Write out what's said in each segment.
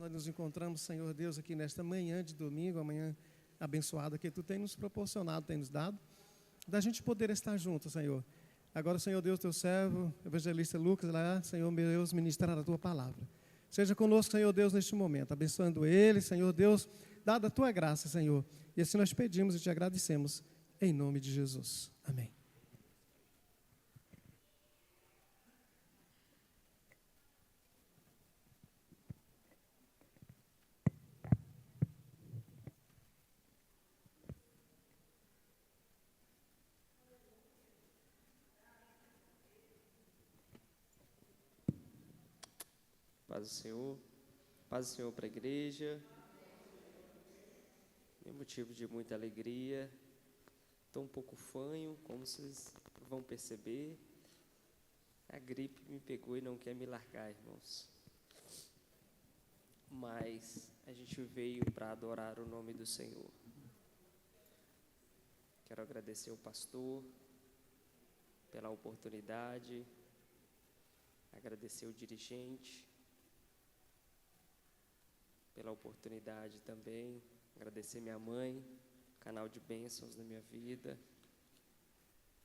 nós nos encontramos, Senhor Deus, aqui nesta manhã de domingo, amanhã abençoada que Tu tem nos proporcionado, tem nos dado, da gente poder estar juntos, Senhor. Agora, Senhor Deus, Teu servo, evangelista Lucas, lá, Senhor meu Deus, ministrar a Tua palavra. Seja conosco, Senhor Deus, neste momento, abençoando ele, Senhor Deus, dada a Tua graça, Senhor. E assim nós pedimos e Te agradecemos, em nome de Jesus. Amém. Paz do Senhor para a igreja, é motivo de muita alegria. Estou um pouco fanho, como vocês vão perceber, a gripe me pegou e não quer me largar, irmãos, mas a gente veio para adorar o nome do Senhor. Quero agradecer ao pastor pela oportunidade, agradecer ao dirigente pela oportunidade também, agradecer minha mãe, canal de bênçãos na minha vida,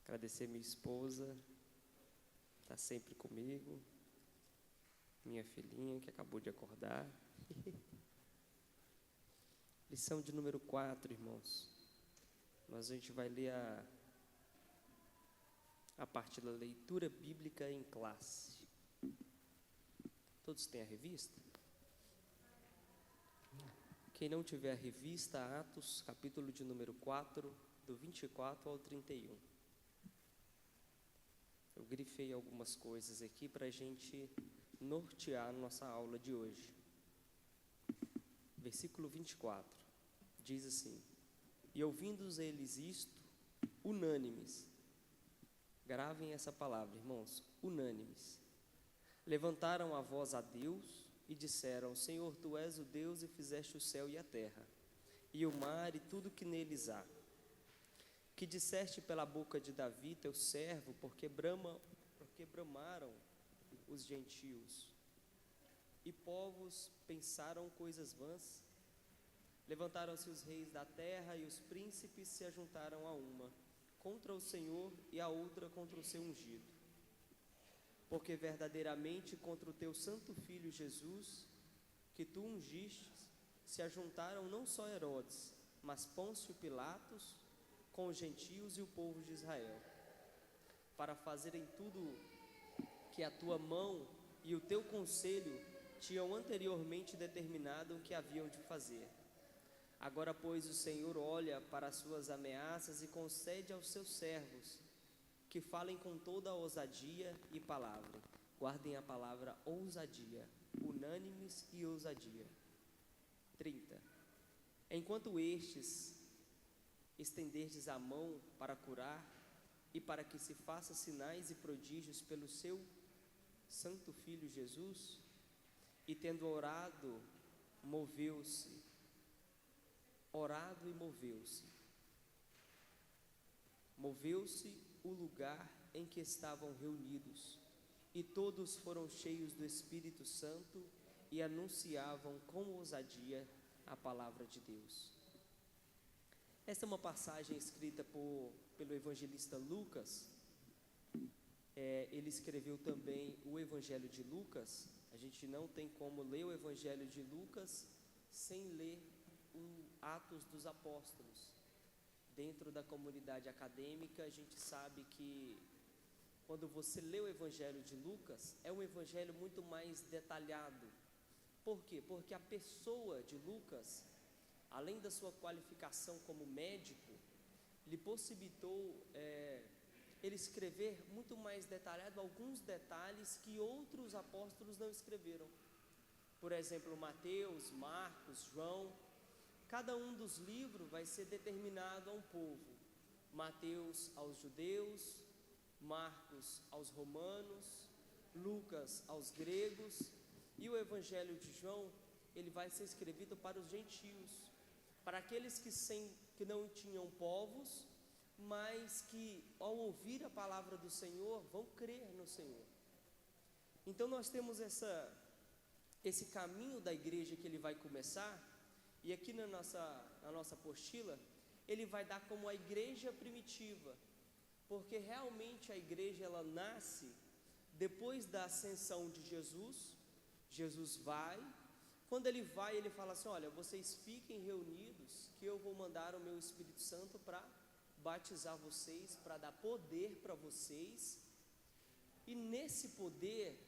agradecer minha esposa, está sempre comigo, minha filhinha que acabou de acordar. Lição de número 4, irmãos. A gente vai ler a parte da leitura bíblica em classe. Todos têm a revista? Quem não tiver a revista, Atos, capítulo de número 4, do 24 ao 31. Eu grifei algumas coisas aqui para a gente nortear a nossa aula de hoje. Versículo 24, diz assim: E ouvindo eles isto, unânimes, gravem essa palavra, irmãos, unânimes, levantaram a voz a Deus e disseram: Senhor, Tu és o Deus e fizeste o céu e a terra, e o mar e tudo que neles há. Que disseste pela boca de Davi, teu servo, porque bramaram os gentios, e povos pensaram coisas vãs. Levantaram-se os reis da terra, e os príncipes se ajuntaram a uma, contra o Senhor, e a outra contra o seu ungido. Porque verdadeiramente contra o teu santo Filho Jesus, que tu ungiste, se ajuntaram não só Herodes, mas Pôncio Pilatos, com os gentios e o povo de Israel, para fazerem tudo que a tua mão e o teu conselho tinham anteriormente determinado que haviam de fazer. Agora, pois, o Senhor olha para as suas ameaças e concede aos seus servos que falem com toda a ousadia e palavra. Guardem a palavra ousadia, unânimes e ousadia. 30. Enquanto estes estenderdes a mão para curar e para que se faça sinais e prodígios pelo seu santo Filho Jesus, e tendo orado e moveu-se. Moveu-se o lugar em que estavam reunidos, e todos foram cheios do Espírito Santo e anunciavam com ousadia a palavra de Deus. Esta é uma passagem escrita pelo evangelista Lucas. Ele escreveu também o Evangelho de Lucas. A gente não tem como ler o Evangelho de Lucas sem ler o Atos dos Apóstolos. Dentro da comunidade acadêmica, a gente sabe que quando você lê o Evangelho de Lucas, é um evangelho muito mais detalhado. Por quê? Porque a pessoa de Lucas, além da sua qualificação como médico, lhe possibilitou ele escrever muito mais detalhado alguns detalhes que outros apóstolos não escreveram. Por exemplo, Mateus, Marcos, João. Cada um dos livros vai ser determinado a um povo. Mateus aos judeus, Marcos aos romanos, Lucas aos gregos, e o Evangelho de João, ele vai ser escrito para os gentios, para aqueles que não tinham povos, mas que ao ouvir a palavra do Senhor, vão crer no Senhor. Então nós temos esse caminho da igreja que ele vai começar, e aqui na nossa apostila, ele vai dar como a igreja primitiva, porque realmente a igreja ela nasce depois da ascensão de Jesus. Jesus vai, quando ele vai, ele fala assim: olha, vocês fiquem reunidos, que eu vou mandar o meu Espírito Santo para batizar vocês, para dar poder para vocês, e nesse poder,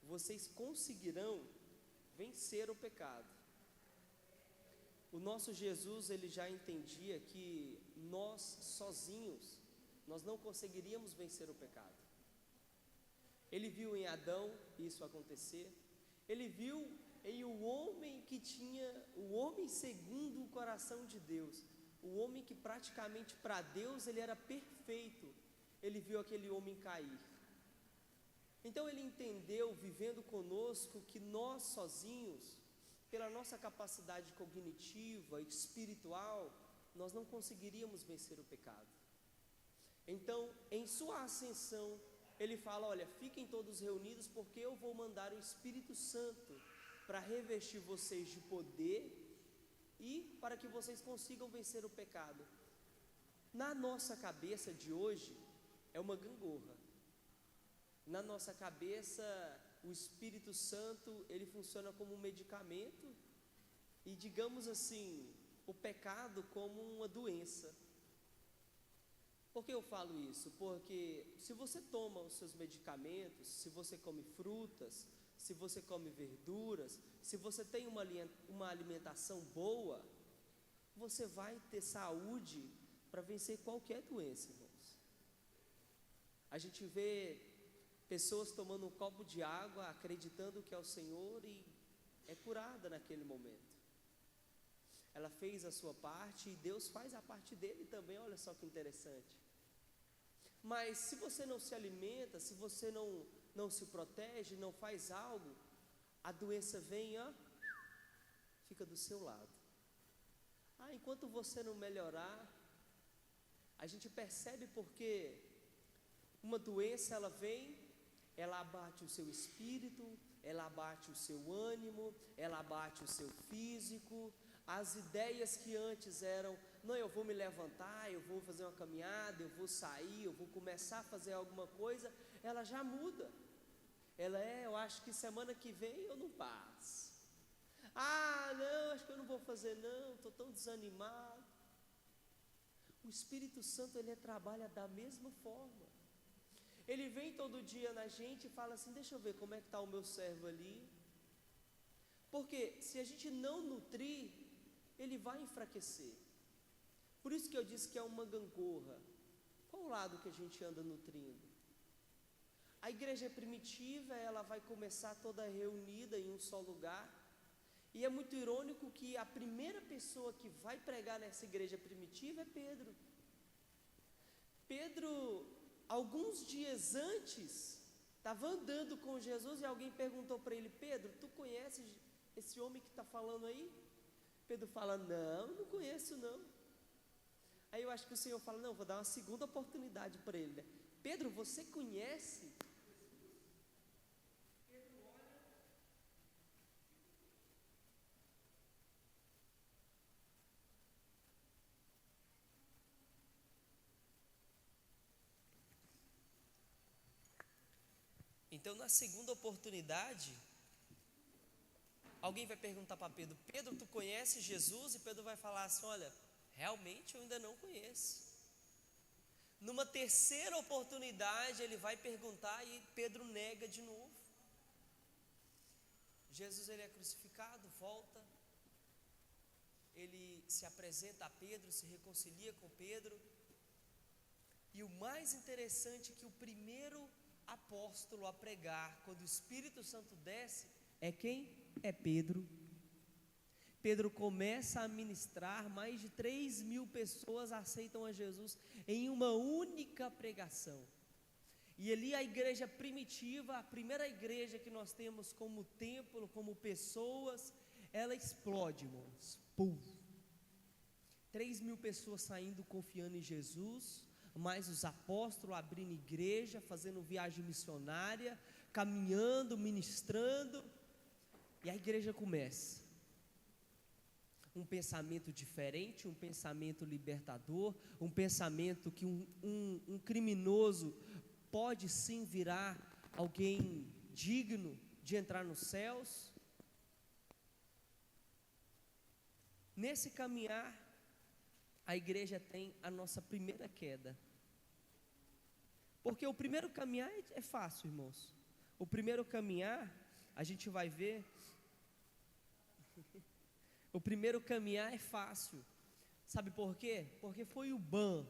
vocês conseguirão vencer o pecado. O nosso Jesus, ele já entendia que nós sozinhos, nós não conseguiríamos vencer o pecado. Ele viu em Adão isso acontecer, ele viu em o homem que tinha, o homem segundo o coração de Deus, o homem que praticamente para Deus ele era perfeito, ele viu aquele homem cair. Então ele entendeu, vivendo conosco, que nós sozinhos, pela nossa capacidade cognitiva, espiritual, nós não conseguiríamos vencer o pecado. Então, em sua ascensão, ele fala: olha, fiquem todos reunidos, porque eu vou mandar o Espírito Santo para revestir vocês de poder e para que vocês consigam vencer o pecado. Na nossa cabeça de hoje, é uma gangorra. Na nossa cabeça, o Espírito Santo, ele funciona como um medicamento, e digamos assim, o pecado como uma doença. Por que eu falo isso? Porque se você toma os seus medicamentos, se você come frutas, se você come verduras, se você tem uma alimentação boa, você vai ter saúde para vencer qualquer doença, irmãos. A gente vê pessoas tomando um copo de água, acreditando que é o Senhor, e é curada naquele momento. Ela fez a sua parte e Deus faz a parte dele também. Olha só que interessante. Mas se você não se alimenta, se você não se protege, não faz algo, a doença vem, ó, fica do seu lado. Enquanto você não melhorar, a gente percebe porque uma doença ela vem, ela abate o seu espírito, ela abate o seu ânimo, ela abate o seu físico. As ideias que antes eram: não, eu vou me levantar, eu vou fazer uma caminhada, eu vou sair, eu vou começar a fazer alguma coisa, ela já muda. Eu acho que semana que vem eu não passo. Não, acho que eu não vou fazer não, estou tão desanimado. O Espírito Santo, ele trabalha da mesma forma. Ele vem todo dia na gente e fala assim: deixa eu ver como é que está o meu servo ali. Porque se a gente não nutrir, ele vai enfraquecer. Por isso que eu disse que é uma gangorra. Qual o lado que a gente anda nutrindo? A igreja primitiva, ela vai começar toda reunida em um só lugar. E é muito irônico que a primeira pessoa que vai pregar nessa igreja primitiva é Pedro. Pedro, alguns dias antes, estava andando com Jesus e alguém perguntou para ele: Pedro, tu conheces esse homem que está falando aí? Pedro fala: não conheço não. Aí eu acho que o Senhor fala: não, vou dar uma segunda oportunidade para ele, né? Pedro, você conhece? Pedro olha. Então, na segunda oportunidade, alguém vai perguntar para Pedro: Pedro, tu conhece Jesus? E Pedro vai falar assim: olha, realmente eu ainda não conheço. Numa terceira oportunidade, ele vai perguntar e Pedro nega de novo. Jesus, ele é crucificado, volta, ele se apresenta a Pedro, se reconcilia com Pedro. E o mais interessante é que o primeiro apóstolo a pregar, quando o Espírito Santo desce, é quem? É Pedro. Pedro começa a ministrar, mais de 3.000 pessoas aceitam a Jesus em uma única pregação. E ali a igreja primitiva, a primeira igreja que nós temos como templo, como pessoas, ela explode, irmãos. Pum! 3.000 pessoas saindo, confiando em Jesus, mais os apóstolos abrindo igreja, fazendo viagem missionária, caminhando, ministrando. E a igreja começa. Um pensamento diferente, um pensamento libertador, um pensamento que um criminoso pode sim virar alguém digno de entrar nos céus. Nesse caminhar, a igreja tem a nossa primeira queda. Porque o primeiro caminhar é fácil, irmãos. O primeiro caminhar, a gente vai ver. O primeiro caminhar é fácil. Sabe por quê? Porque foi o BAM.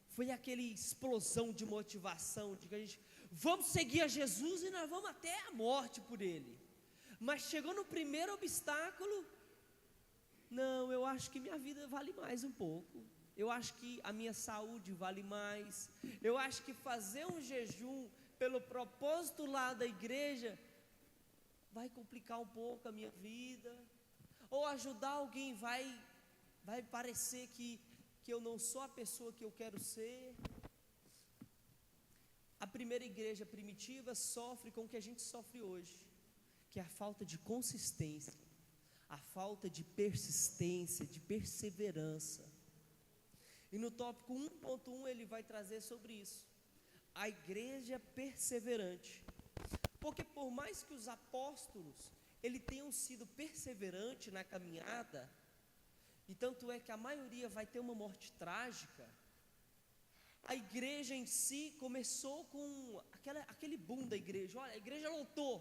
Foi aquela explosão de motivação, de que a gente, vamos seguir a Jesus e nós vamos até a morte por Ele. Mas chegou no primeiro obstáculo, não, eu acho que minha vida vale mais um pouco. Eu acho que a minha saúde vale mais. Eu acho que fazer um jejum pelo propósito lá da igreja vai complicar um pouco a minha vida. Ou ajudar alguém vai parecer que eu não sou a pessoa que eu quero ser. A primeira igreja primitiva sofre com o que a gente sofre hoje, que é a falta de consistência, a falta de persistência, de perseverança. E no tópico 1.1 ele vai trazer sobre isso, a igreja perseverante. Porque por mais que os apóstolos eles tenham sido perseverantes na caminhada, e tanto é que a maioria vai ter uma morte trágica, a igreja em si começou com aquele boom da igreja. Olha, a igreja lotou,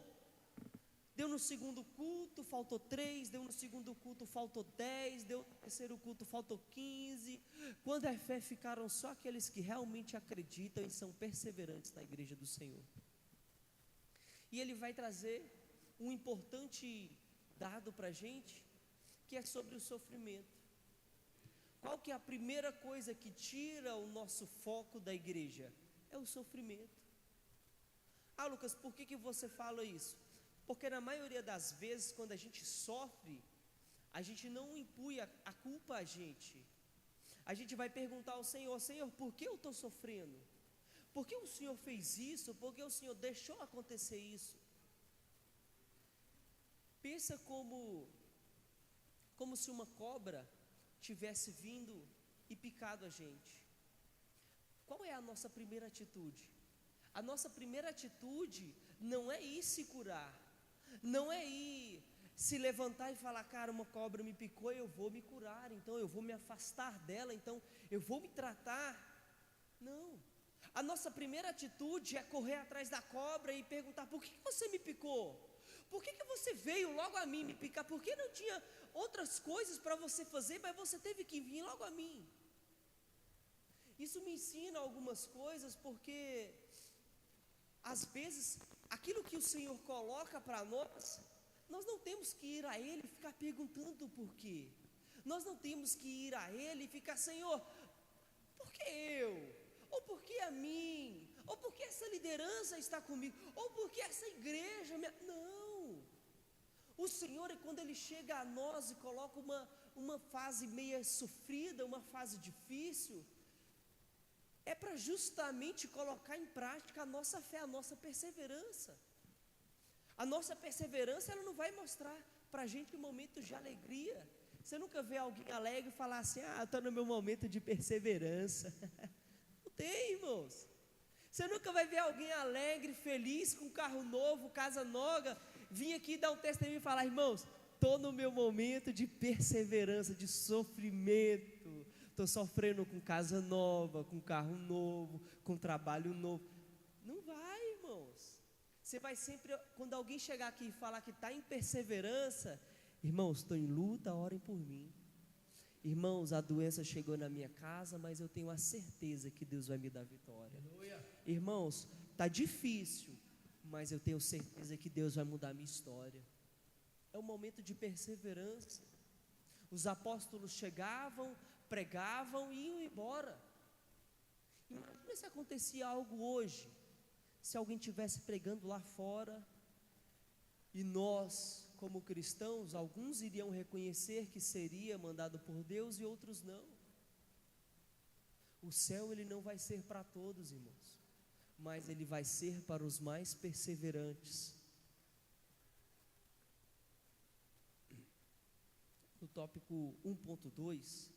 deu no segundo culto, faltou 3, deu no segundo culto, faltou 10, deu no terceiro culto, faltou 15, quando é fé ficaram só aqueles que realmente acreditam e são perseverantes na igreja do Senhor. E ele vai trazer um importante dado para a gente, que é sobre o sofrimento. Qual que é a primeira coisa que tira o nosso foco da igreja? É o sofrimento. Ah, Lucas, por que você fala isso? Porque na maioria das vezes, quando a gente sofre, a gente não impõe a culpa a gente. A gente vai perguntar ao Senhor, Senhor, por que eu estou sofrendo? Por que o Senhor fez isso? Por que o Senhor deixou acontecer isso? Pensa como se uma cobra tivesse vindo e picado a gente. Qual é a nossa primeira atitude? A nossa primeira atitude não é ir se curar, não é ir se levantar e falar, cara, uma cobra me picou, eu vou me curar, então eu vou me afastar dela, então eu vou me tratar. Não, a nossa primeira atitude é correr atrás da cobra e perguntar, por que você me picou? Por que você veio logo a mim me picar? Por que não tinha outras coisas para você fazer, mas você teve que vir logo a mim? Isso me ensina algumas coisas, porque às vezes aquilo que o Senhor coloca para nós não temos que ir a Ele e ficar perguntando o porquê. Nós não temos que ir a Ele e ficar, Senhor, por que eu? Ou por que a mim? Ou por que essa liderança está comigo? Ou por que essa igreja? Não. O Senhor, quando Ele chega a nós e coloca uma fase meia sofrida, uma fase difícil, é para justamente colocar em prática a nossa fé, a nossa perseverança. A nossa perseverança, ela não vai mostrar para a gente momentos de alegria. Você nunca vê alguém alegre e falar assim, estou no meu momento de perseverança. Não tem, irmãos. Você nunca vai ver alguém alegre, feliz, com carro novo, casa nova, vir aqui dar um testemunho e falar, irmãos, estou no meu momento de perseverança, de sofrimento, estou sofrendo com casa nova, com carro novo, com trabalho novo. Não vai, irmãos. Você vai sempre, quando alguém chegar aqui e falar que está em perseverança, irmãos, estou em luta, orem por mim. Irmãos, a doença chegou na minha casa, mas eu tenho a certeza que Deus vai me dar vitória. Aleluia. Irmãos, está difícil, mas eu tenho certeza que Deus vai mudar a minha história. É um momento de perseverança. Os apóstolos chegavam, pregavam e iam embora. Imagina se acontecia algo hoje, se alguém estivesse pregando lá fora, e nós, como cristãos, alguns iriam reconhecer que seria mandado por Deus e outros não. O céu, ele não vai ser para todos, irmãos, mas ele vai ser para os mais perseverantes. tópico 1.2,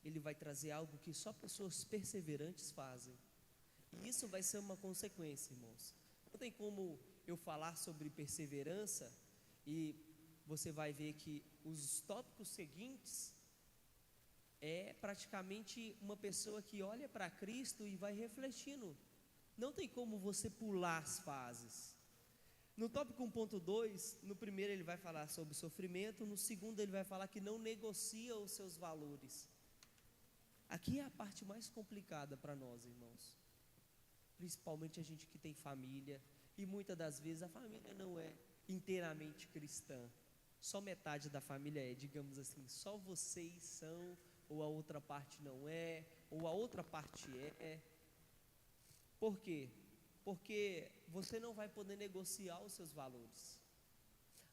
ele vai trazer algo que só pessoas perseverantes fazem. E isso vai ser uma consequência, irmãos. Não tem como eu falar sobre perseverança e você vai ver que os tópicos seguintes é praticamente uma pessoa que olha para Cristo e vai refletindo. Não tem como você pular as fases. No tópico 1.2, no primeiro ele vai falar sobre sofrimento, no segundo ele vai falar que não negocia os seus valores. Aqui é a parte mais complicada para nós, irmãos. Principalmente a gente que tem família, e muitas das vezes a família não é inteiramente cristã. Só metade da família é, digamos assim, só vocês são, ou a outra parte não é, ou a outra parte é. Por quê? Porque você não vai poder negociar os seus valores.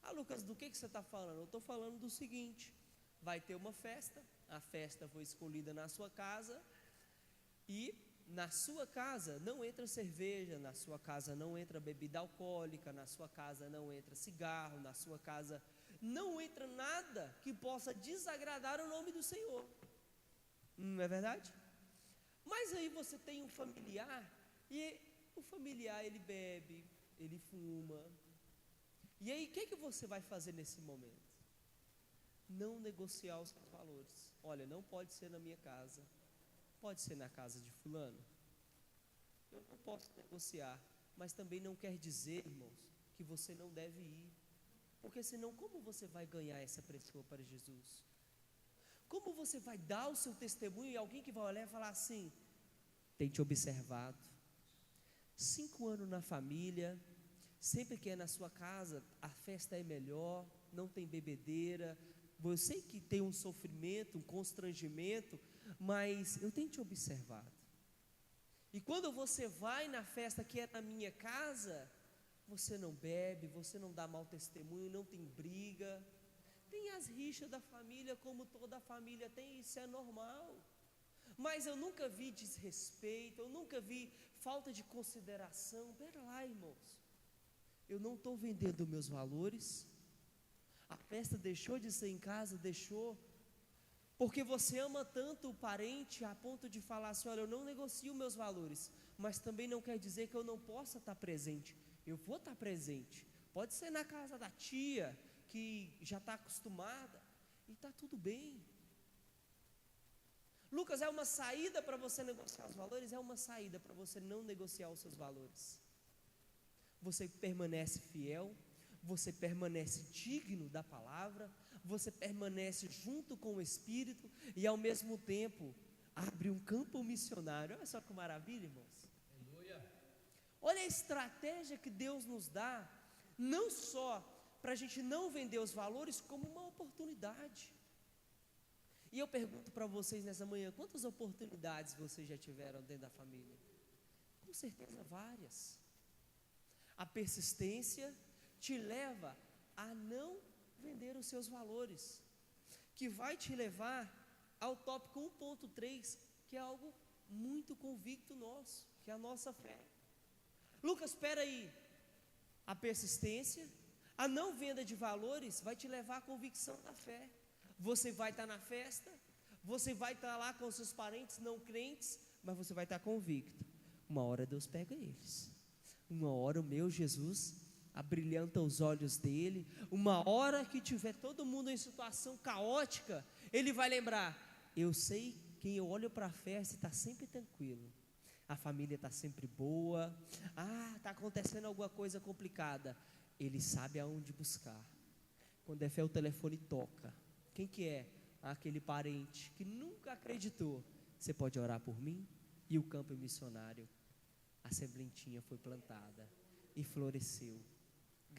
Ah, Lucas, do que você está falando? Eu estou falando do seguinte: vai ter uma festa, a festa foi escolhida na sua casa, e na sua casa não entra cerveja, na sua casa não entra bebida alcoólica, na sua casa não entra cigarro, na sua casa não entra nada que possa desagradar o nome do Senhor. Não é verdade? Mas aí você tem um familiar, e o familiar ele bebe, ele fuma. E aí o que você vai fazer nesse momento? Não negociar os seus valores. Olha, não pode ser na minha casa, pode ser na casa de fulano. Eu não posso negociar, mas também não quer dizer, irmãos, que você não deve ir. Porque senão como você vai ganhar essa pessoa para Jesus? Como você vai dar o seu testemunho e alguém que vai olhar e falar assim: tem te observado, 5 anos na família, sempre que é na sua casa, a festa é melhor, não tem bebedeira, eu sei que tem um sofrimento, um constrangimento, mas eu tenho te observado. E quando você vai na festa que é na minha casa, você não bebe, você não dá mau testemunho, não tem briga. Tem as rixas da família, como toda família tem, isso é normal. Mas eu nunca vi desrespeito, eu nunca vi falta de consideração. Pera lá, irmãos, eu não estou vendendo meus valores. A festa deixou de ser em casa, deixou, porque você ama tanto o parente a ponto de falar assim: olha, eu não negocio meus valores, mas também não quer dizer que eu não possa estar presente. Eu vou estar presente, pode ser na casa da tia, que já está acostumada, e está tudo bem. Lucas, é uma saída para você negociar os valores? É uma saída para você não negociar os seus valores. Você permanece fiel, você permanece digno da palavra, você permanece junto com o Espírito, e ao mesmo tempo abre um campo missionário. Olha só que maravilha, irmãos. Aleluia. Olha a estratégia que Deus nos dá, não só para a gente não vender os valores, como uma oportunidade. E eu pergunto para vocês nessa manhã: quantas oportunidades vocês já tiveram dentro da família? Com certeza várias. A persistência te leva a não vender os seus valores, que vai te levar ao tópico 1.3, que é algo muito convicto nosso, que é a nossa fé. Lucas, espera aí, a persistência, a não venda de valores vai te levar à convicção da fé. Você vai estar na festa, você vai estar lá com seus parentes não crentes, mas você vai estar convicto: uma hora Deus pega eles, uma hora o meu Jesus abrilhanta os olhos dele, uma hora que tiver todo mundo em situação caótica, ele vai lembrar: eu sei quem eu olho para a festa e está sempre tranquilo, a família está sempre boa. Está acontecendo alguma coisa complicada, ele sabe aonde buscar. Quando é fé, o telefone toca. Quem que é? Aquele parente que nunca acreditou. Você pode orar por mim? E o campo missionário, a sementinha foi plantada e floresceu,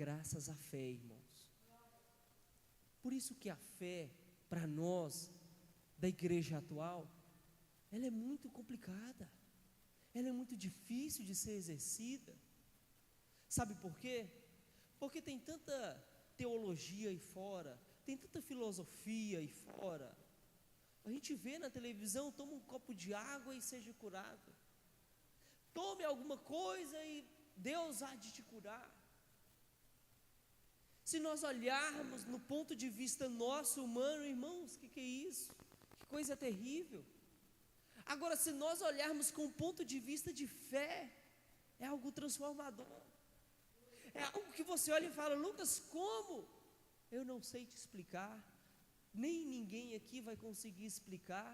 graças à fé, irmãos. Por isso que a fé, para nós, da igreja atual, ela é muito complicada, ela é muito difícil de ser exercida. Sabe por quê? Porque tem tanta teologia aí fora, tem tanta filosofia aí fora. A gente vê na televisão: toma um copo de água e seja curado, tome alguma coisa e Deus há de te curar. Se nós olharmos no ponto de vista nosso, humano, irmãos, que é isso? Que coisa terrível. Agora, se nós olharmos com o ponto de vista de fé, é algo transformador. É algo que você olha e fala: Lucas, como? Eu não sei te explicar, nem ninguém aqui vai conseguir explicar,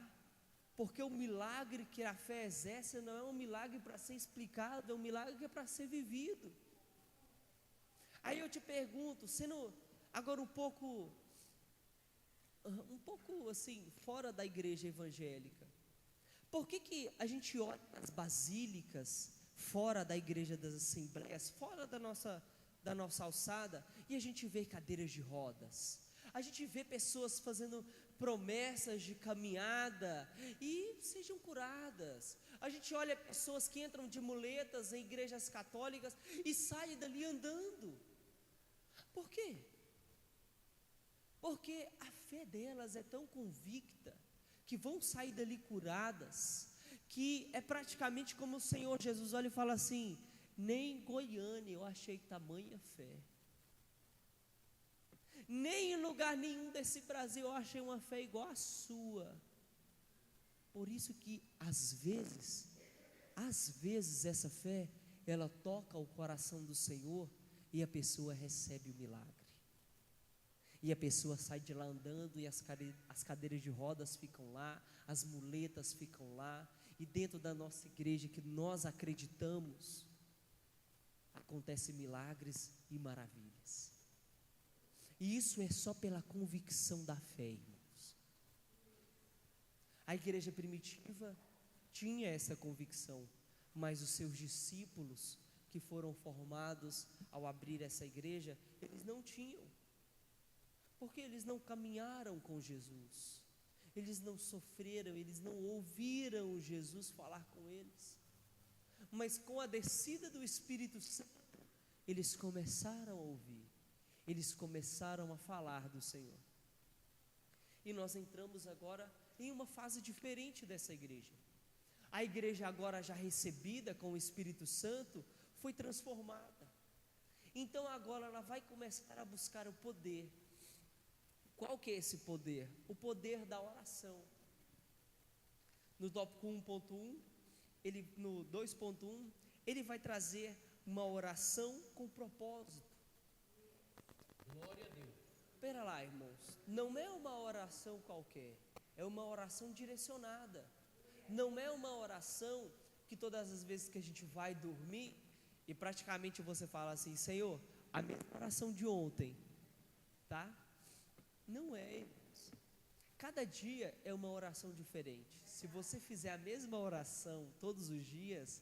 porque o milagre que a fé exerce não é um milagre para ser explicado, é um milagre que é para ser vivido. Aí eu te pergunto, sendo agora um pouco assim, fora da igreja evangélica, por que a gente olha nas basílicas, fora da igreja das assembleias, fora da nossa alçada, e a gente vê cadeiras de rodas, a gente vê pessoas fazendo promessas de caminhada e sejam curadas, a gente olha pessoas que entram de muletas em igrejas católicas e saem dali andando? Por quê? Porque a fé delas é tão convicta, que vão sair dali curadas, que é praticamente como o Senhor Jesus olha e fala assim: nem em Goiânia eu achei tamanha fé, nem em lugar nenhum desse Brasil eu achei uma fé igual a sua. Por isso que às vezes essa fé, ela toca o coração do Senhor, e a pessoa recebe o milagre, e a pessoa sai de lá andando, e as cadeiras de rodas ficam lá, as muletas ficam lá, e dentro da nossa igreja, que nós acreditamos, acontecem milagres e maravilhas. E isso é só pela convicção da fé, irmãos. A igreja primitiva tinha essa convicção, mas os seus discípulos, que foram formados ao abrir essa igreja, eles não tinham, porque eles não caminharam com Jesus, eles não sofreram, eles não ouviram Jesus falar com eles, mas com a descida do Espírito Santo, eles começaram a ouvir, eles começaram a falar do Senhor. E nós entramos agora em uma fase diferente dessa igreja. A igreja agora já recebida com o Espírito Santo, foi transformada. Então agora ela vai começar a buscar o poder. Qual que é esse poder? O poder da oração. No tópico 1.1, no 2.1, ele vai trazer uma oração com propósito. Glória a Deus. Espera lá, irmãos, não é uma oração qualquer, é uma oração direcionada. Não é uma oração que todas as vezes que a gente vai dormir, e praticamente você fala assim: Senhor, a minha oração de ontem, tá? Não é, irmãos. Cada dia é uma oração diferente. Se você fizer a mesma oração todos os dias,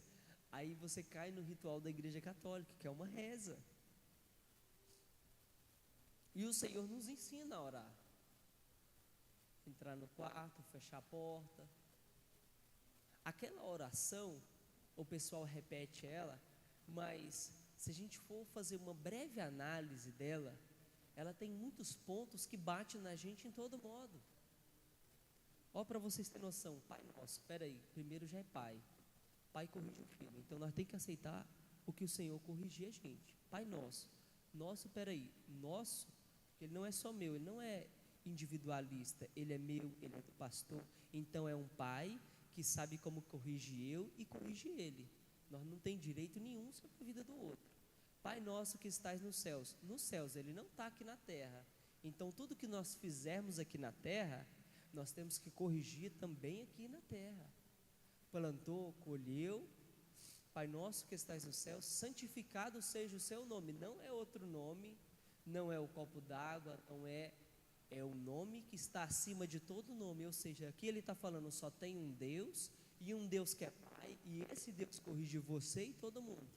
aí você cai no ritual da igreja católica, que é uma reza. E o Senhor nos ensina a orar. Entrar no quarto, fechar a porta. Aquela oração, o pessoal repete ela, mas se a gente for fazer uma breve análise dela, ela tem muitos pontos que batem na gente em todo modo. Ó, para vocês terem noção, Pai Nosso, espera aí, primeiro já é Pai. Pai corrige o Filho, então nós temos que aceitar o que o Senhor corrigir a gente. Pai Nosso, nosso, espera aí, nosso, ele não é só meu, ele não é individualista, ele é meu, ele é do pastor, então é um Pai que sabe como corrigir eu e corrige ele. Nós não tem direito nenhum sobre a vida do outro. Pai nosso que estás nos céus, ele não está aqui na terra. Então tudo que nós fizermos aqui na terra, nós temos que corrigir também aqui na terra. Plantou, colheu. Pai nosso que estás nos céus, santificado seja o seu nome. Não é outro nome, não é o copo d'água, não é o nome que está acima de todo nome. Ou seja, aqui ele está falando, só tem um Deus, e um Deus que é Pai, e esse Deus corrige você e todo mundo.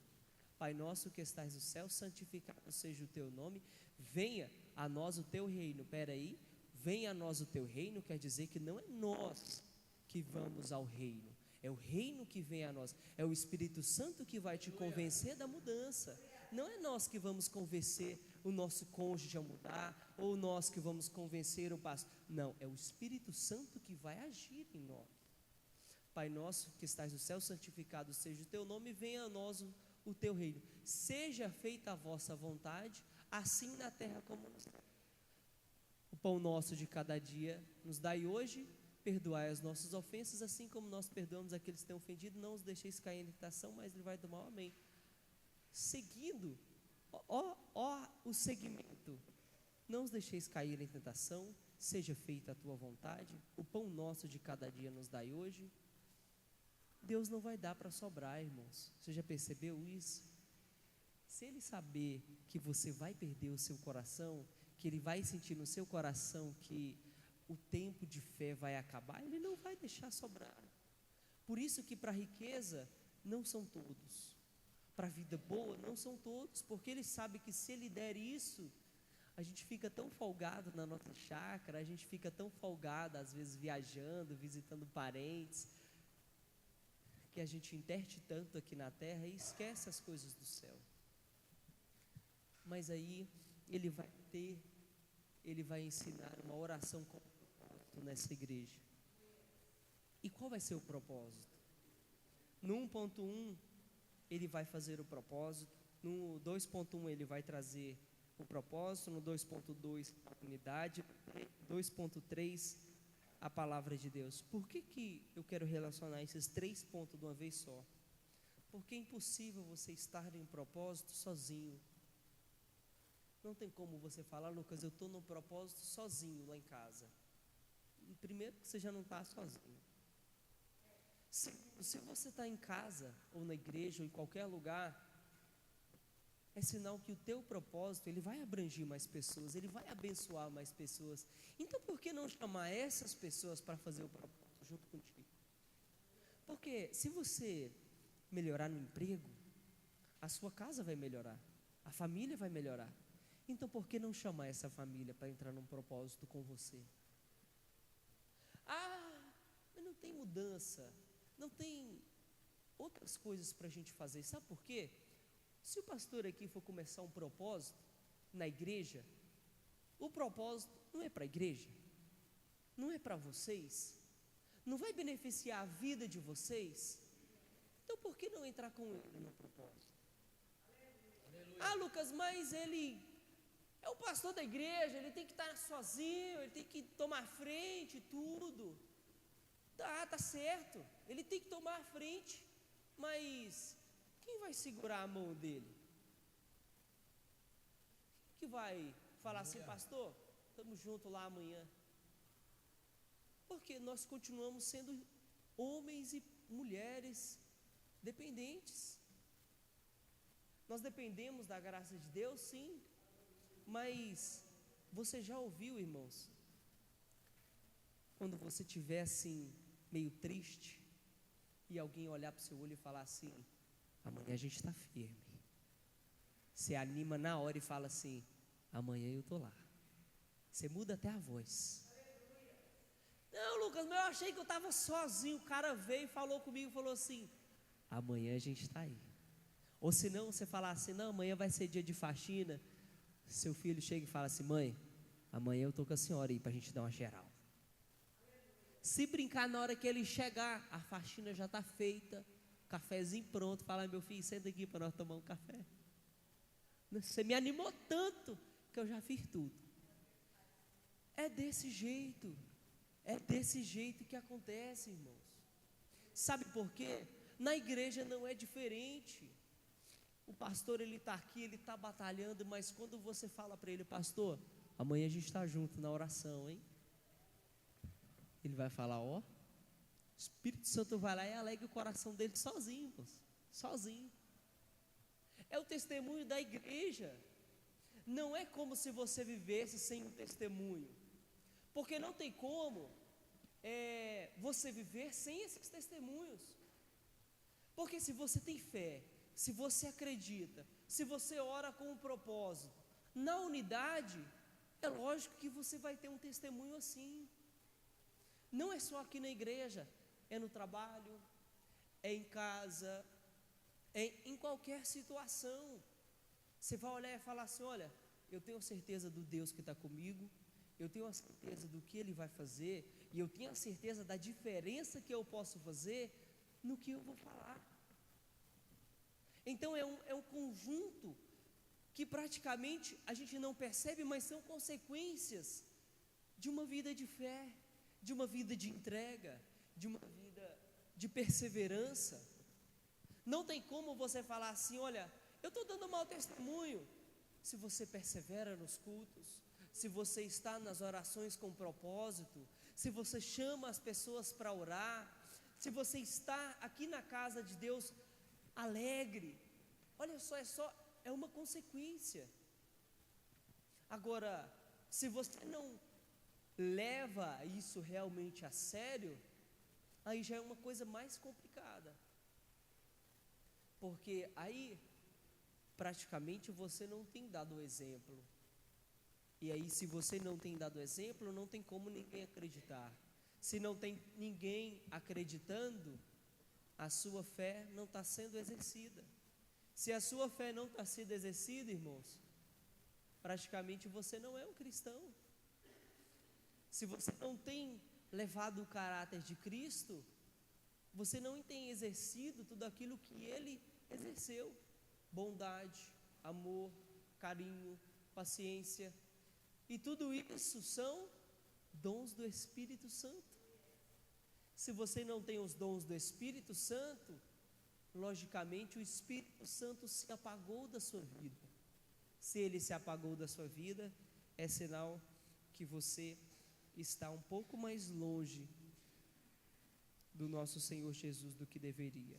Pai nosso que estás no céu, santificado seja o teu nome, venha a nós o teu reino. Espera aí, venha a nós o teu reino, quer dizer que não é nós que vamos ao reino, é o reino que vem a nós, é o Espírito Santo que vai te convencer da mudança. Não é nós que vamos convencer o nosso cônjuge a mudar, ou nós que vamos convencer o pastor. Não, é o Espírito Santo que vai agir em nós. Pai nosso que estás no céu, santificado seja o teu nome, venha a nós o teu reino. Seja feita a vossa vontade, assim na terra como no céu. O pão nosso de cada dia nos dai hoje, perdoai as nossas ofensas, assim como nós perdoamos aqueles que têm ofendido, não os deixeis cair em tentação, mas livrai do mal, amém. Seguindo, o segmento, não os deixeis cair em tentação, seja feita a tua vontade, o pão nosso de cada dia nos dai hoje. Deus não vai dar para sobrar, irmãos, você já percebeu isso? Se Ele saber que você vai perder o seu coração, que Ele vai sentir no seu coração que o tempo de fé vai acabar, Ele não vai deixar sobrar. Por isso que para a riqueza não são todos, para a vida boa não são todos, porque Ele sabe que se Ele der isso, a gente fica tão folgado na nossa chácara, a gente fica tão folgado às vezes viajando, visitando parentes, que a gente interte tanto aqui na terra e esquece as coisas do céu. Mas aí Ele vai ensinar uma oração com propósito nessa igreja. E qual vai ser o propósito? No 1.1 Ele vai fazer o propósito, no 2.1 Ele vai trazer o propósito, no 2.2 a unidade, 2.3 a palavra de Deus. Por que eu quero relacionar esses 3 pontos de uma vez só? Porque é impossível você estar em um propósito sozinho. Não tem como você falar, Lucas, eu estou no propósito sozinho lá em casa. Primeiro que você já não está sozinho. Se você está em casa, ou na igreja, ou em qualquer lugar, é sinal que o teu propósito, ele vai abranger mais pessoas, ele vai abençoar mais pessoas. Então por que não chamar essas pessoas para fazer o propósito junto contigo? Porque se você melhorar no emprego, a sua casa vai melhorar, a família vai melhorar. Então por que não chamar essa família para entrar num propósito com você? Mas não tem mudança, não tem outras coisas para a gente fazer, sabe por quê? Se o pastor aqui for começar um propósito na igreja, o propósito não é para a igreja, não é para vocês, não vai beneficiar a vida de vocês, então por que não entrar com ele no propósito? Lucas, mas ele é o pastor da igreja, ele tem que estar sozinho, ele tem que tomar frente, tudo. Tá certo, ele tem que tomar frente, mas quem vai segurar a mão dele? Quem que vai falar assim, pastor, estamos juntos lá amanhã? Porque nós continuamos sendo homens e mulheres dependentes. Nós dependemos da graça de Deus, sim, mas você já ouviu, irmãos, quando você estiver assim, meio triste, e alguém olhar para o seu olho e falar assim, amanhã a gente está firme. Você anima na hora e fala assim, amanhã eu estou lá. Você muda até a voz. Não, Lucas, mas eu achei que eu estava sozinho. O cara veio e falou comigo, falou assim, amanhã a gente está aí. Ou se não, você falar assim, não, amanhã vai ser dia de faxina. Seu filho chega e fala assim, mãe, amanhã eu estou com a senhora aí para a gente dar uma geral. Se brincar, na hora que ele chegar, a faxina já está feita, cafezinho pronto, fala, meu filho, senta aqui para nós tomar um café. Você me animou tanto que eu já fiz tudo. É desse jeito que acontece, irmãos. Sabe por quê? Na igreja não é diferente. O pastor, ele está aqui, ele está batalhando, mas quando você fala para ele, pastor, amanhã a gente está junto na oração, hein? Ele vai falar, o Espírito Santo vai lá e alegra o coração dele sozinho, moço, sozinho. É o testemunho da igreja. Não é como se você vivesse sem um testemunho, porque não tem como você viver sem esses testemunhos. Porque se você tem fé, se você acredita, se você ora com um propósito, na unidade, é lógico que você vai ter um testemunho assim. Não é só aqui na igreja, é no trabalho, é em casa, é em qualquer situação. Você vai olhar e falar assim, olha, eu tenho certeza do Deus que está comigo, eu tenho a certeza do que Ele vai fazer, e eu tenho a certeza da diferença que eu posso fazer no que eu vou falar. Então é um conjunto que praticamente a gente não percebe, mas são consequências de uma vida de fé, de uma vida de entrega, de uma vida de perseverança. Não tem como você falar assim: olha, eu estou dando mau testemunho. Se você persevera nos cultos, se você está nas orações com propósito, se você chama as pessoas para orar, se você está aqui na casa de Deus alegre, olha só, é uma consequência. Agora, se você não leva isso realmente a sério, aí já é uma coisa mais complicada, porque aí praticamente você não tem dado o exemplo, e aí se você não tem dado exemplo, não tem como ninguém acreditar. Se não tem ninguém acreditando, a sua fé não está sendo exercida. Se a sua fé não está sendo exercida, irmãos, praticamente você não é um cristão. Se você não tem levado o caráter de Cristo, você não tem exercido tudo aquilo que Ele exerceu: bondade, amor, carinho, paciência, e tudo isso são dons do Espírito Santo. Se você não tem os dons do Espírito Santo, logicamente o Espírito Santo se apagou da sua vida. Se ele se apagou da sua vida, é sinal que você está um pouco mais longe do nosso Senhor Jesus do que deveria.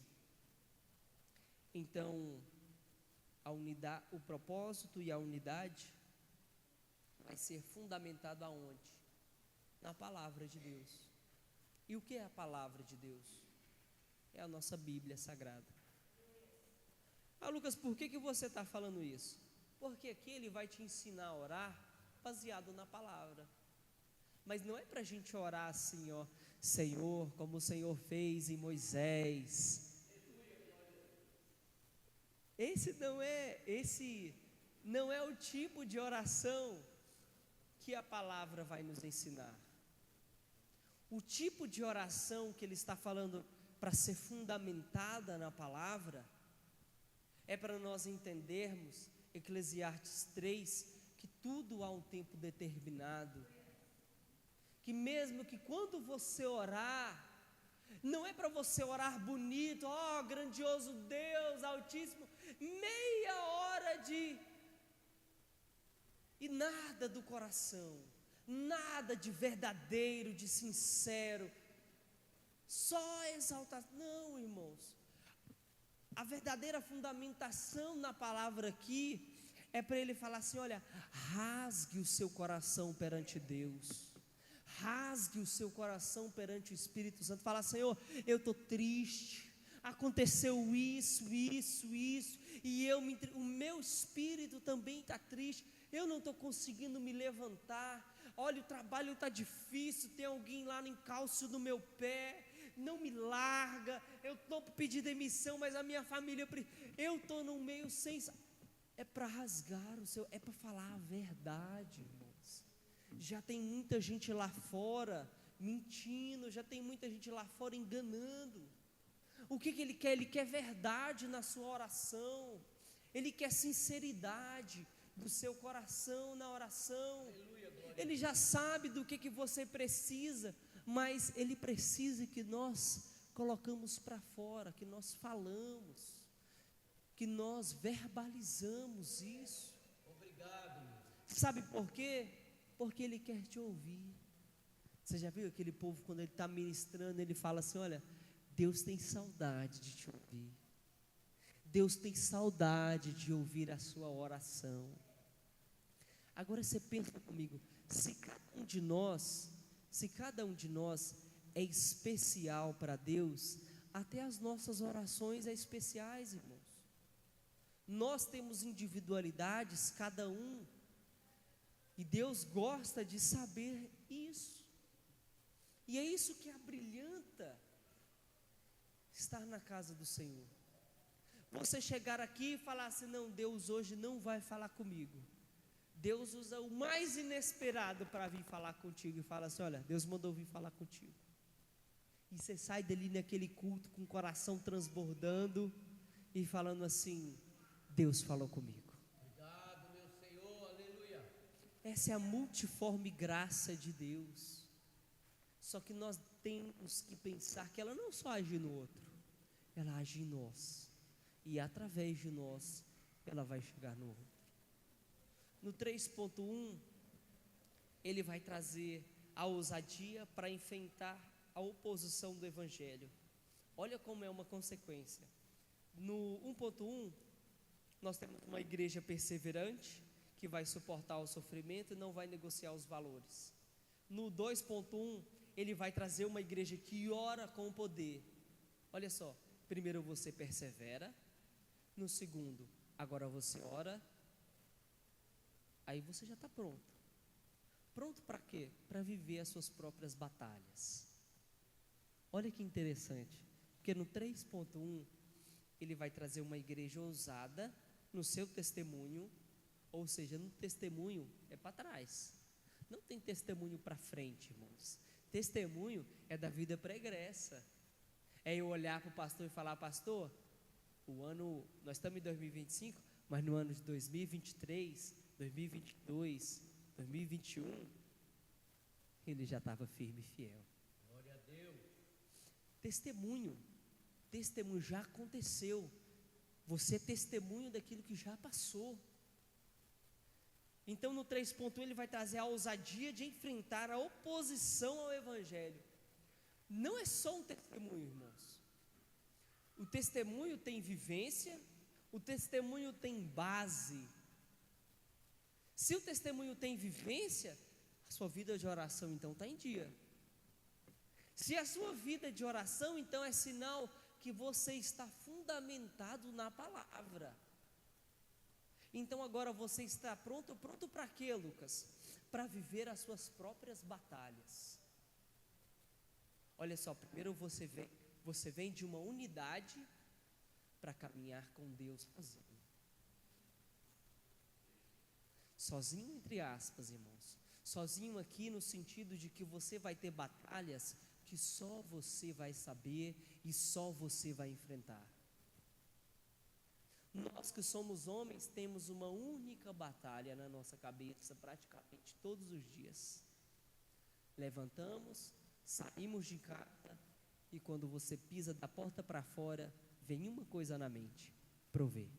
Então, o propósito e a unidade vai ser fundamentado aonde? Na palavra de Deus. E o que é a palavra de Deus? É a nossa Bíblia Sagrada. Ah, Lucas, por que você está falando isso? Porque aqui ele vai te ensinar a orar baseado na palavra. Mas não é para a gente orar assim, ó, Senhor, como o Senhor fez em Moisés. Esse não é o tipo de oração que a palavra vai nos ensinar. O tipo de oração que ele está falando para ser fundamentada na palavra é para nós entendermos Eclesiastes 3, que tudo há um tempo determinado, que mesmo que quando você orar, não é para você orar bonito, ó grandioso Deus Altíssimo, meia hora e nada do coração, nada de verdadeiro, de sincero, só exaltar. Não, irmãos, a verdadeira fundamentação na palavra aqui é para ele falar assim: olha, rasgue o seu coração perante Deus, rasgue o seu coração perante o Espírito Santo. Fala: Senhor, eu estou triste, aconteceu isso, e o meu espírito também está triste, eu não estou conseguindo me levantar, olha, o trabalho está difícil, tem alguém lá no encalço do meu pé, não me larga, eu estou para pedir demissão, mas a minha família, eu estou no meio sem... É para rasgar o seu, é para falar a verdade, irmãos. Já tem muita gente lá fora mentindo, já tem muita gente lá fora enganando. O que ele quer? Ele quer verdade na sua oração, ele quer sinceridade do seu coração na oração. Ele já sabe do que você precisa, mas ele precisa que nós colocamos para fora, que nós falamos, que nós verbalizamos isso. Obrigado. Sabe por quê? Porque ele quer te ouvir. Você já viu aquele povo, quando ele está ministrando, ele fala assim: olha, Deus tem saudade de te ouvir, Deus tem saudade de ouvir a sua oração. Agora você pensa comigo, se cada um de nós é especial para Deus, até as nossas orações é especiais, irmãos. Nós temos individualidades, cada um, e Deus gosta de saber isso, e é isso que abrilhanta estar na casa do Senhor. Você chegar aqui e falar assim: não, Deus hoje não vai falar comigo. Deus usa o mais inesperado para vir falar contigo, e fala assim: olha, Deus mandou vir falar contigo. E você sai dali naquele culto com o coração transbordando e falando assim: Deus falou comigo. Obrigado, Essa é a multiforme graça de Deus. Só que nós temos que pensar que ela não só age no outro, ela age em nós. E através de nós, ela vai chegar no outro. No 3.1, ele vai trazer a ousadia para enfrentar a oposição do Evangelho. Olha como é uma consequência. No 1.1, nós temos uma igreja perseverante, que vai suportar o sofrimento e não vai negociar os valores. No 2.1, ele vai trazer uma igreja que ora com poder. Olha só, primeiro você persevera, no segundo, agora você ora, aí você já está pronto. Pronto para quê? Para viver as suas próprias batalhas. Olha que interessante, porque no 3.1, ele vai trazer uma igreja ousada no seu testemunho, ou seja, no testemunho é para trás, não tem testemunho para frente, irmãos. Testemunho é da vida pregressa, é eu olhar para o pastor e falar: pastor, nós estamos em 2025, mas no ano de 2023, 2022, 2021, ele já estava firme e fiel. Glória a Deus. Testemunho já aconteceu, você é testemunho daquilo que já passou. Então no 3.1 ele vai trazer a ousadia de enfrentar a oposição ao Evangelho. Não é só um testemunho, irmãos. O testemunho tem vivência, o testemunho tem base. Se o testemunho tem vivência, a sua vida de oração então está em dia. Se a sua vida de oração então é sinal que você está fundamentado na palavra. Então agora você está pronto para quê, Lucas? Para viver as suas próprias batalhas. Olha só, primeiro você vem de uma unidade para caminhar com Deus sozinho. Sozinho entre aspas, irmãos. Sozinho aqui no sentido de que você vai ter batalhas que só você vai saber e só você vai enfrentar. Nós que somos homens temos uma única batalha na nossa cabeça praticamente todos os dias. Levantamos, saímos de casa e quando você pisa da porta para fora, vem uma coisa na mente: prover.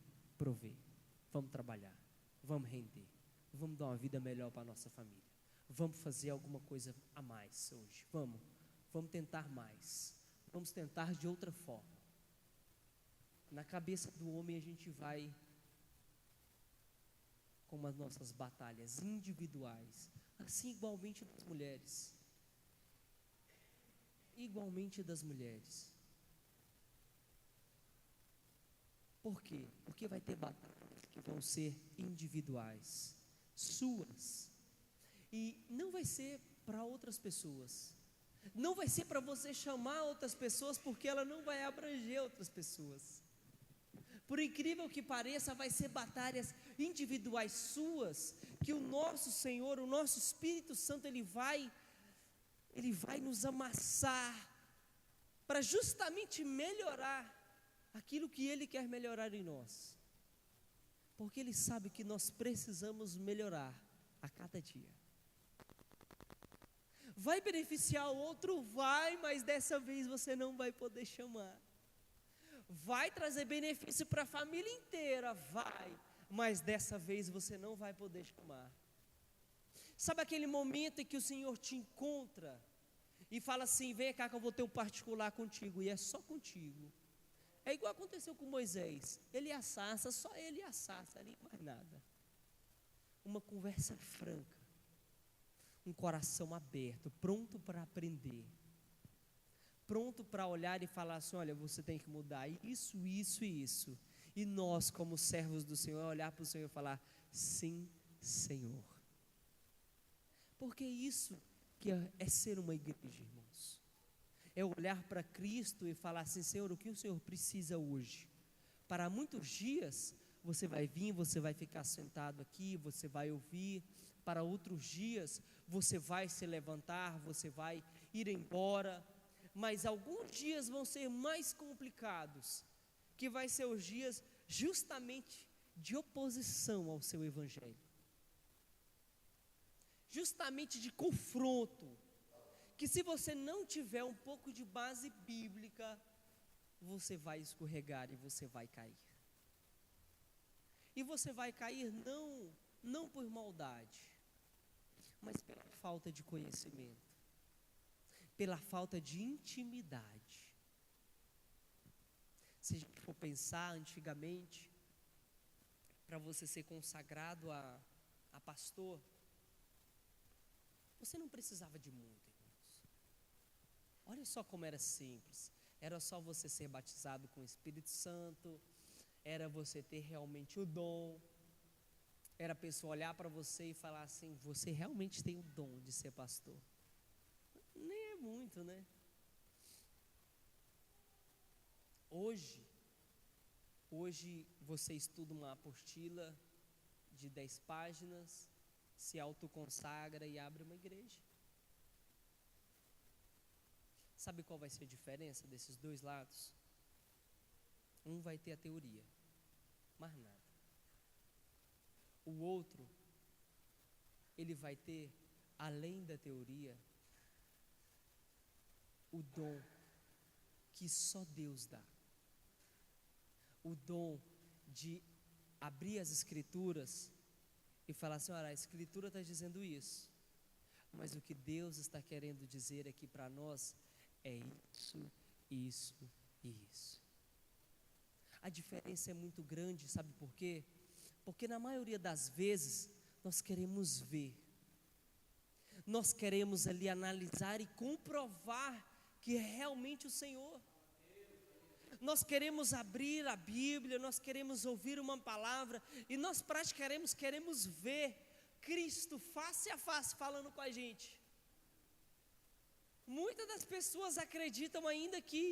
Vamos trabalhar, vamos render, vamos dar uma vida melhor para a nossa família, vamos fazer alguma coisa a mais hoje, vamos tentar mais, vamos tentar de outra forma. Na cabeça do homem a gente vai com as nossas batalhas individuais, assim igualmente das mulheres. Por quê? Porque vai ter batalhas que vão ser individuais, suas, e não vai ser para outras pessoas, não vai ser para você chamar outras pessoas, porque ela não vai abranger outras pessoas. Por incrível que pareça, vai ser batalhas individuais suas, que o nosso Senhor, o nosso Espírito Santo, Ele vai nos amassar, para justamente melhorar aquilo que Ele quer melhorar em nós, porque Ele sabe que nós precisamos melhorar a cada dia. Vai beneficiar o outro? Vai, mas dessa vez você não vai poder chamar. Vai trazer benefício para a família inteira? Vai, mas dessa vez você não vai poder chamar. Sabe aquele momento em que o Senhor te encontra e fala assim: vem cá que eu vou ter um particular contigo, e é só contigo. É igual aconteceu com Moisés, ele assassa, só ele assassa, nem mais nada. Uma conversa franca, um coração aberto, pronto para aprender, pronto para olhar e falar assim: olha, você tem que mudar isso, isso e isso. E nós, como servos do Senhor, olhar para o Senhor e falar: sim, Senhor. Porque isso que é ser uma igreja, irmãos. É olhar para Cristo e falar assim: Senhor, o que o Senhor precisa hoje? Para muitos dias, você vai vir, você vai ficar sentado aqui, você vai ouvir. Para outros dias, você vai se levantar, você vai ir embora. Mas alguns dias vão ser mais complicados, que vai ser os dias justamente de oposição ao seu Evangelho. justamente de confronto, que se você não tiver um pouco de base bíblica, você vai escorregar e você vai cair. E você vai cair não por maldade, mas pela falta de conhecimento, pela falta de intimidade. Se a gente for pensar antigamente, para você ser consagrado a pastor, você não precisava de muito, irmãos. Olha só como era simples. Era só você ser batizado com o Espírito Santo, era você ter realmente o dom, era a pessoa olhar para você e falar assim, você realmente tem o dom de ser pastor. Nem é muito, né? Hoje você estuda uma apostila de 10 páginas, se autoconsagra e abre uma igreja. Sabe qual vai ser a diferença desses dois lados? Um vai ter a teoria, mais nada. O outro, ele vai ter, além da teoria, o dom que só Deus dá. O dom de abrir as escrituras e falar assim, olha, a escritura está dizendo isso, mas o que Deus está querendo dizer aqui para nós é isso, isso e isso. A diferença é muito grande, sabe por quê? Porque na maioria das vezes nós queremos ver, nós queremos ali analisar e comprovar que é realmente o Senhor. Nós queremos abrir a Bíblia, nós queremos ouvir uma palavra e nós praticamente queremos ver Cristo face a face falando com a gente. Muitas das pessoas acreditam ainda que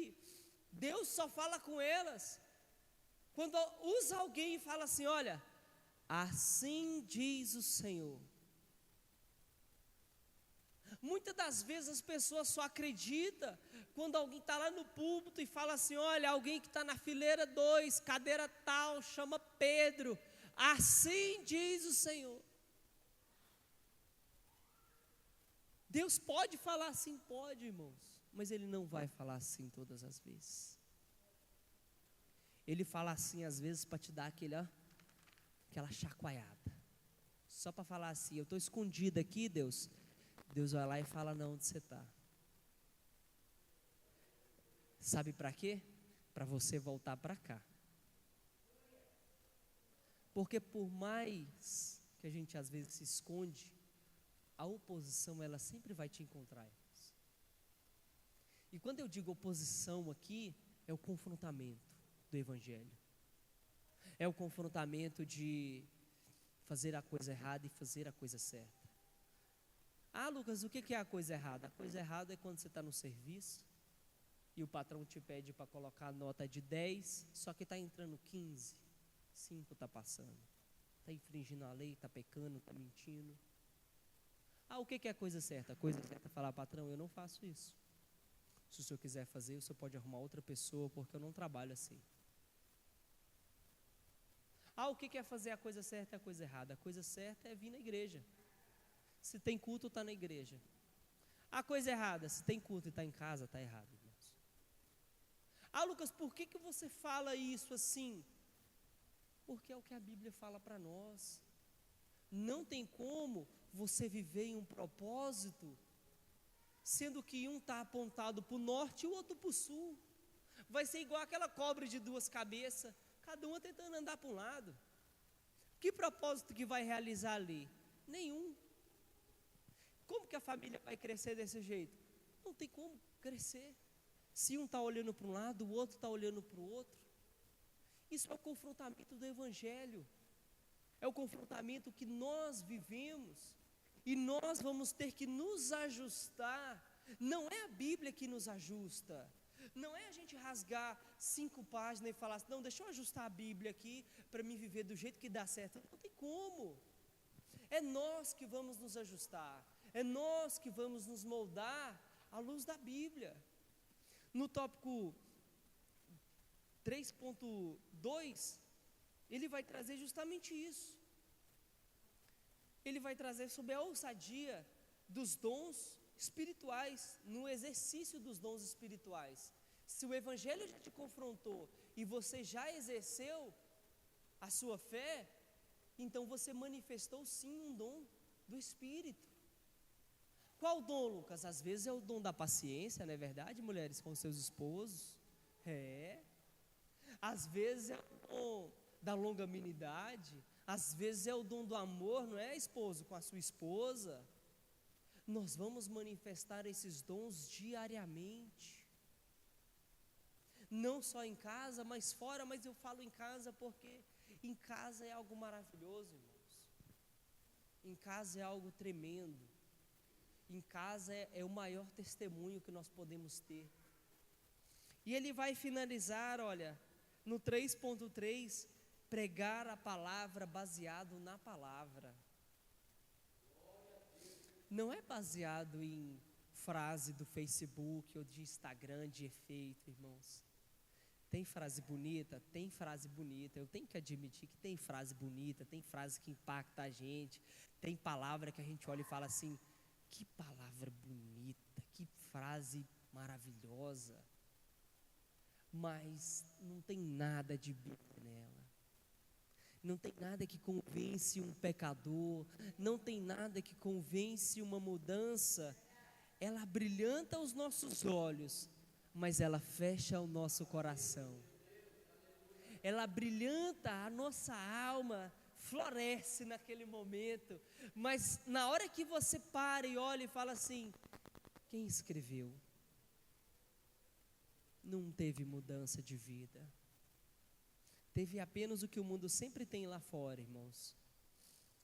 Deus só fala com elas quando usa alguém e fala assim, olha, assim diz o Senhor. Muitas das vezes as pessoas só acreditam quando alguém está lá no púlpito e fala assim, olha, alguém que está na fileira 2, cadeira tal, chama Pedro, assim diz o Senhor. Deus pode falar assim? Pode, irmãos, mas Ele não vai falar assim todas as vezes. Ele fala assim às vezes para te dar aquela chacoalhada, só para falar assim, eu estou escondido aqui, Deus vai lá e fala, não, onde você está? Sabe para quê? Para você voltar para cá. Porque por mais que a gente às vezes se esconde, a oposição ela sempre vai te encontrar. E quando eu digo oposição aqui, é o confrontamento do Evangelho. É o confrontamento de fazer a coisa errada e fazer a coisa certa. Ah, Lucas, o que é a coisa errada? A coisa errada é quando você está no serviço e o patrão te pede para colocar a nota de 10, só que está entrando 15, 5 está passando. Está infringindo a lei, está pecando, está mentindo. Ah, o que é a coisa certa? A coisa certa é falar, patrão, eu não faço isso. Se o senhor quiser fazer, o senhor pode arrumar outra pessoa, porque eu não trabalho assim. Ah, o que é fazer a coisa certa e a coisa errada? A coisa certa é vir na igreja. Se tem culto, está na igreja. A coisa errada, se tem culto e está em casa, está errado, irmãos. Ah, Lucas, por que você fala isso assim? Porque é o que a Bíblia fala para nós. Não tem como você viver em um propósito, sendo que um está apontado para o norte e o outro para o sul. Vai ser igual aquela cobra de 2 cabeças, cada uma tentando andar para um lado. Que propósito que vai realizar ali? Nenhum. Como que a família vai crescer desse jeito? Não tem como crescer. Se um está olhando para um lado, o outro está olhando para o outro. Isso é o confrontamento do Evangelho. É o confrontamento que nós vivemos. E nós vamos ter que nos ajustar. Não é a Bíblia que nos ajusta. Não é a gente rasgar 5 páginas e falar assim, não, deixa eu ajustar a Bíblia aqui para me viver do jeito que dá certo. Não tem como. É nós que vamos nos ajustar. É nós que vamos nos moldar à luz da Bíblia. No tópico 3.2, ele vai trazer justamente isso. ele vai trazer sobre a ousadia dos dons espirituais, no exercício dos dons espirituais. Se o Evangelho já te confrontou e você já exerceu a sua fé, então você manifestou sim um dom do Espírito. Qual dom, Lucas? Às vezes é o dom da paciência, não é verdade, mulheres, com seus esposos? Às vezes é o dom da longanimidade, às vezes é o dom do amor, não é, esposo, com a sua esposa? Nós vamos manifestar esses dons diariamente, não só em casa, mas fora. Mas eu falo em casa porque em casa é algo maravilhoso, irmãos. Em casa é algo tremendo. Em casa é o maior testemunho que nós podemos ter. E ele vai finalizar, olha, no 3.3, pregar a palavra baseado na palavra. Não é baseado em frase do Facebook ou de Instagram de efeito, irmãos. Tem frase bonita? Tem frase bonita. Eu tenho que admitir que tem frase bonita, tem frase que impacta a gente, tem palavra que a gente olha e fala assim: que palavra bonita, que frase maravilhosa. Mas não tem nada de Bíblia nela. Não tem nada que convence um pecador, não tem nada que convence uma mudança. Ela brilhanta os nossos olhos, mas ela fecha o nosso coração. Ela brilhanta a nossa alma, floresce naquele momento, mas na hora que você para e olha e fala assim: quem escreveu? Não teve mudança de vida. Teve apenas o que o mundo sempre tem lá fora, irmãos.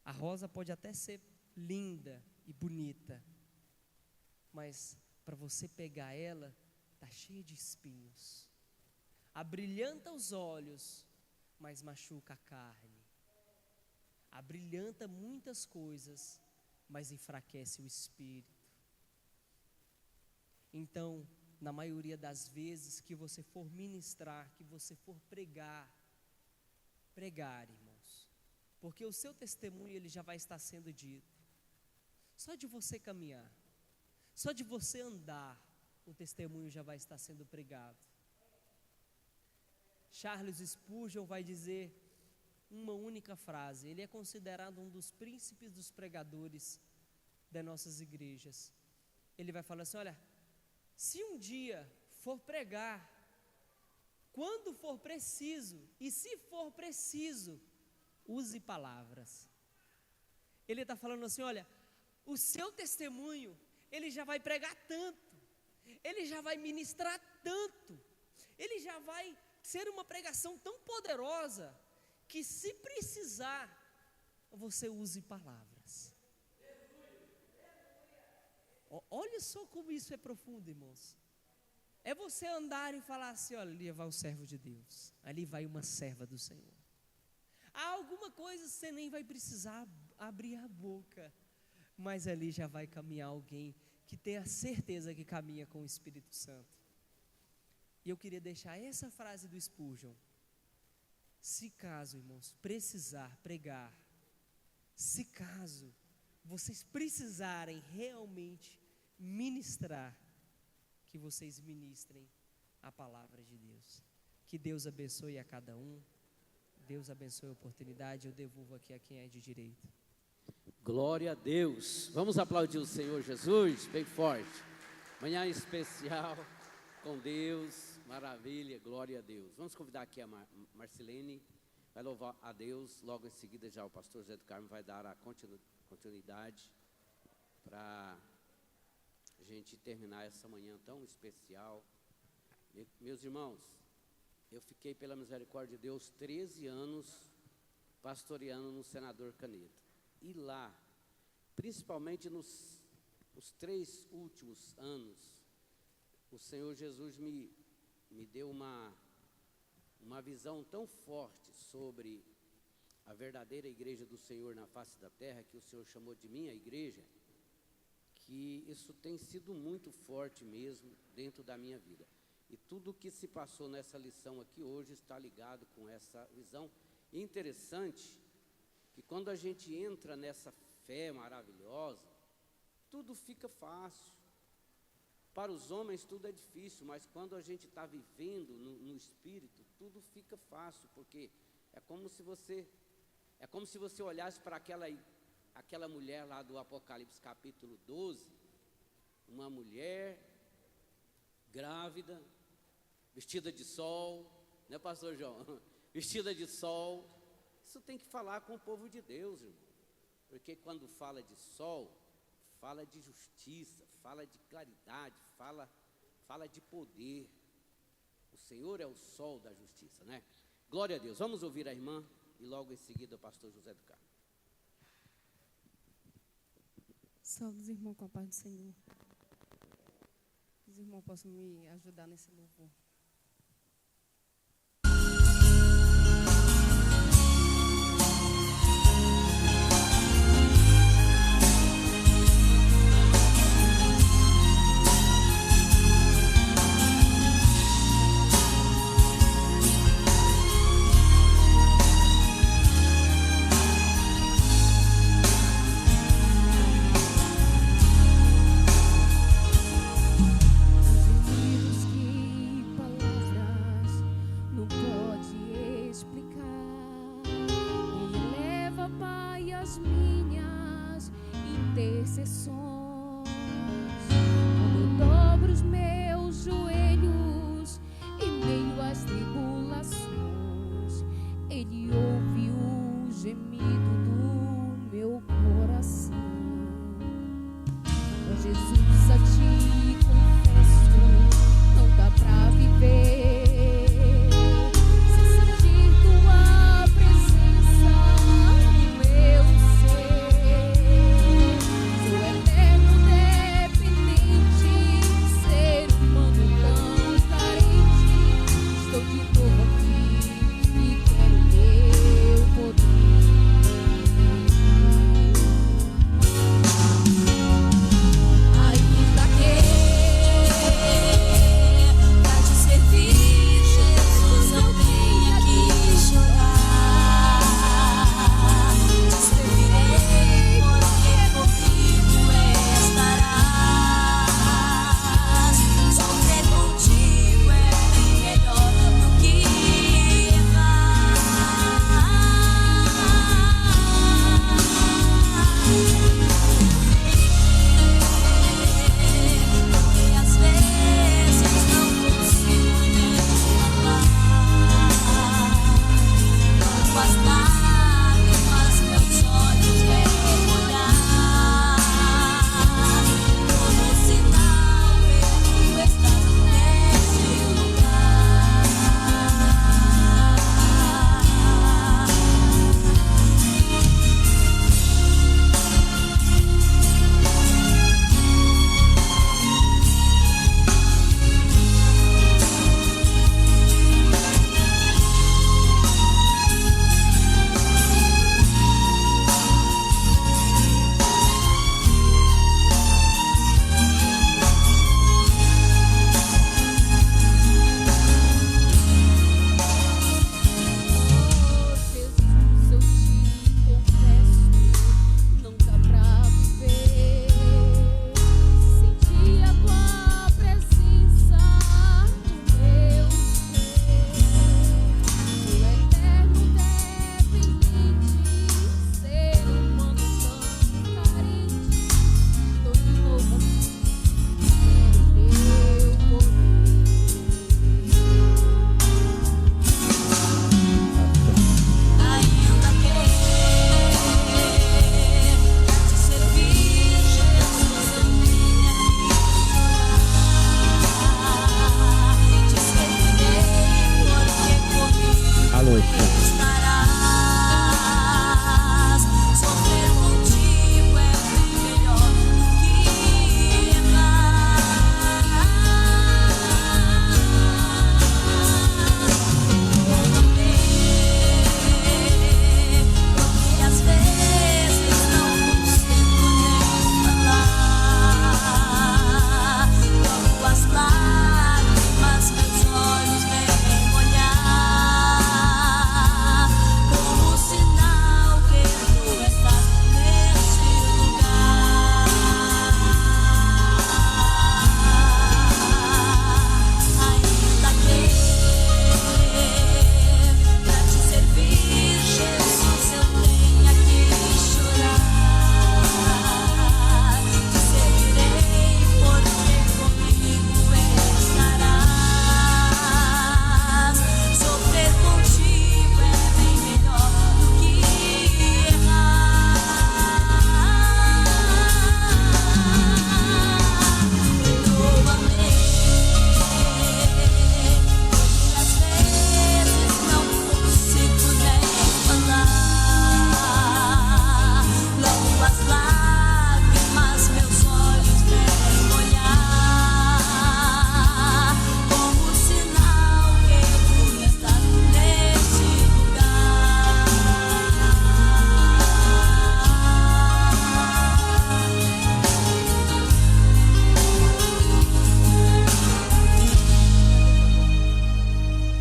A rosa pode até ser linda e bonita, mas para você pegar ela, está cheia de espinhos. Abrilhanta os olhos, mas machuca a carne. Abrilhanta muitas coisas, mas enfraquece o espírito. Então, na maioria das vezes que você for ministrar, que você for pregar, irmãos, porque o seu testemunho ele já vai estar sendo dito. Só de você caminhar, só de você andar, o testemunho já vai estar sendo pregado. Charles Spurgeon vai dizer uma única frase. Ele é considerado um dos príncipes dos pregadores das nossas igrejas. Ele vai falar assim: olha, se um dia for pregar, quando for preciso, e se for preciso, use palavras. Ele está falando assim: olha, o seu testemunho, ele já vai pregar tanto, ele já vai ministrar tanto, ele já vai ser uma pregação tão poderosa, que se precisar, você use palavras. Olha só como isso é profundo, irmãos. É você andar e falar assim: olha, ali vai o servo de Deus, ali vai uma serva do Senhor. Há alguma coisa você nem vai precisar abrir a boca, mas ali já vai caminhar alguém que tem a certeza que caminha com o Espírito Santo. E eu queria deixar essa frase do Spurgeon: se caso, irmãos, precisar pregar, se caso vocês precisarem realmente ministrar, que vocês ministrem a palavra de Deus. Que Deus abençoe a cada um. Deus abençoe a oportunidade. Eu devolvo aqui a quem é de direito. Glória a Deus. Vamos aplaudir o Senhor Jesus bem forte. Manhã especial com Deus. Maravilha, glória a Deus. Vamos convidar aqui a Marcelene. Vai louvar a Deus. Logo em seguida já o pastor Zé do Carmo vai dar a continuidade para a gente terminar essa manhã tão especial. Meus irmãos, eu fiquei, pela misericórdia de Deus, 13 anos pastoreando no Senador Caneta. E lá, principalmente nos 3 últimos anos, o Senhor Jesus me deu uma visão tão forte sobre a verdadeira igreja do Senhor na face da terra, que o Senhor chamou de minha igreja, que isso tem sido muito forte mesmo dentro da minha vida. E tudo o que se passou nessa lição aqui hoje está ligado com essa visão. E interessante que quando a gente entra nessa fé maravilhosa, tudo fica fácil. Para os homens tudo é difícil, mas quando a gente está vivendo no Espírito, tudo fica fácil, porque é como se você olhasse para aquela mulher lá do Apocalipse capítulo 12, uma mulher grávida, vestida de sol, né, pastor João? Vestida de sol. Isso tem que falar com o povo de Deus, irmão, porque quando fala de sol, fala de justiça, fala de claridade, fala de poder. O Senhor é o sol da justiça, né? Glória a Deus. Vamos ouvir a irmã e logo em seguida o pastor José do Carmo. Saúde, irmãos, com a paz do Senhor. Os irmãos possam me ajudar nesse louvor.